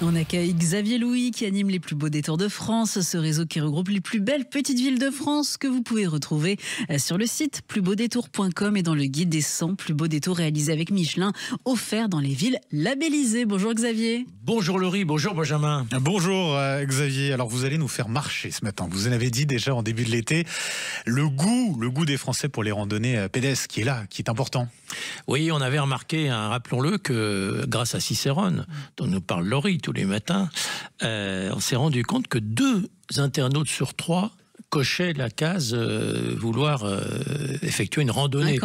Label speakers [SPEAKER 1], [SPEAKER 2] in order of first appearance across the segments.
[SPEAKER 1] On accueille Xavier Louis qui anime les plus beaux détours de France, ce réseau qui regroupe les plus belles petites villes de France que vous pouvez retrouver sur le site plusbeaudétours.com et dans le guide des 100 plus beaux détours réalisés avec Michelin, offert dans les villes labellisées. Bonjour Xavier.
[SPEAKER 2] Bonjour Laurie, bonjour Benjamin.
[SPEAKER 3] Bonjour Xavier, alors vous allez nous faire marcher ce matin. Vous en avez dit déjà en début de l'été, le goût des Français pour les randonnées pédestres qui est là, qui est important.
[SPEAKER 2] Oui, on avait remarqué, rappelons-le, que grâce à Cicérone, dont nous parle Laurie tous les matins, on s'est rendu compte que 2 internautes sur 3 cochaient la case vouloir effectuer une randonnée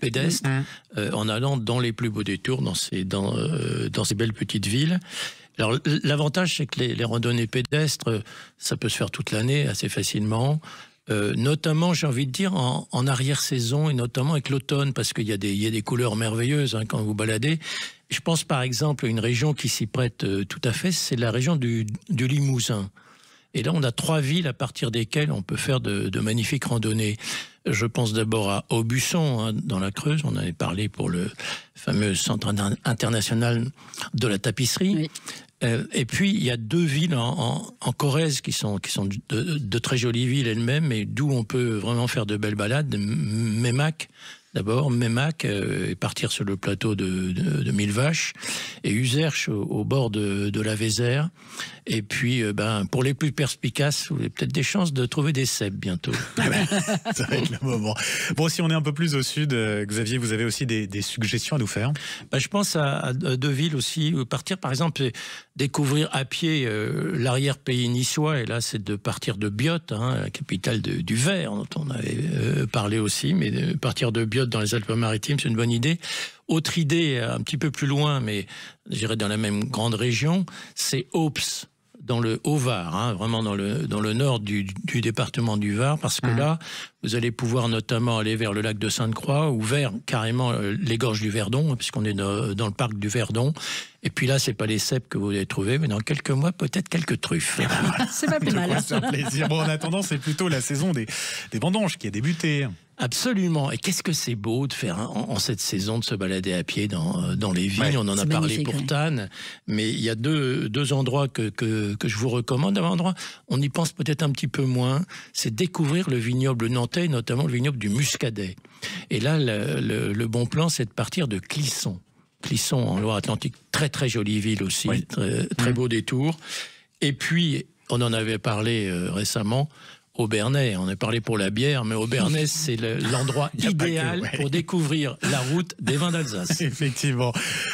[SPEAKER 2] pédestre en allant dans les plus beaux détours, dans ces belles petites villes. Alors l'avantage, c'est que les randonnées pédestres, ça peut se faire toute l'année assez facilement. Notamment, j'ai envie de dire, en arrière-saison et notamment avec l'automne, parce qu'il y a des couleurs merveilleuses quand vous baladez. Je pense par exemple à une région qui s'y prête tout à fait, c'est la région du Limousin. Et là, on a 3 villes à partir desquelles on peut faire de magnifiques randonnées. Je pense d'abord à Aubusson, dans la Creuse. On avait parlé pour le fameux centre international de la tapisserie. Oui. Et puis, il y a 2 villes en Corrèze qui sont de très jolies villes elles-mêmes, et d'où on peut vraiment faire de belles balades. Meymac, d'abord, et partir sur le plateau de Millevaches, et Uzerche au bord de la Vézère. Et puis, pour les plus perspicaces, vous avez peut-être des chances de trouver des cèpes bientôt.
[SPEAKER 3] Ça va être le moment. Bon, si on est un peu plus au sud, Xavier, vous avez aussi des suggestions à nous faire?
[SPEAKER 2] Je pense à 2 villes aussi. Partir, par exemple, découvrir à pied l'arrière-pays niçois. Et là, c'est de partir de Biot, la capitale du verre, dont on avait parlé aussi. Mais de partir de Biot dans les Alpes-Maritimes, c'est une bonne idée. Autre idée, un petit peu plus loin, mais je dirais dans la même grande région, c'est Aups, dans le Haut-Var, vraiment dans le nord du département du Var, parce que là, vous allez pouvoir notamment aller vers le lac de Sainte-Croix ou vers carrément les gorges du Verdon, puisqu'on est dans le parc du Verdon. Et puis là, c'est pas les cèpes que vous allez trouver, mais dans quelques mois, peut-être quelques truffes.
[SPEAKER 1] C'est pas plus mal.
[SPEAKER 3] C'est un plaisir. Bon, en attendant, c'est plutôt la saison des vendanges qui a débuté.
[SPEAKER 2] Absolument. Et qu'est-ce que c'est beau de faire en cette saison, de se balader à pied dans les vignes. On en a parlé pour Tannes, mais il y a deux endroits que je vous recommande. Un endroit, on y pense peut-être un petit peu moins, c'est découvrir le vignoble nantais, notamment le vignoble du Muscadet. Et là, le bon plan, c'est de partir de Clisson. Clisson en Loire-Atlantique, très très jolie ville aussi, très beau détour. Et puis, on en avait parlé récemment, Aubernais, on a parlé pour la bière, mais Aubernais, c'est l'endroit idéal pour découvrir la route des vins d'Alsace.
[SPEAKER 3] Effectivement.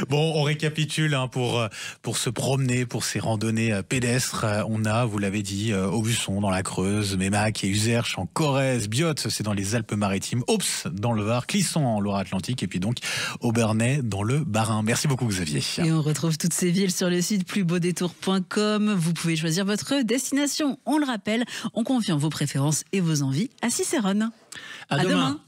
[SPEAKER 3] Bon, on récapitule pour se promener, pour ces randonnées pédestres. On a, vous l'avez dit, Aubusson dans la Creuse, Meymac et Uzerche en Corrèze, Biot, c'est dans les Alpes-Maritimes, Aups dans le Var, Clisson en Loire-Atlantique et puis donc Aubernais dans le Bas-Rhin. Merci beaucoup Xavier.
[SPEAKER 1] Et on retrouve toutes ces villes sur le site plusbeaudétours.com. Vous pouvez choisir votre destination. On le rappelle, on confie en vos préférences et vos envies à Cicérone.
[SPEAKER 2] À demain.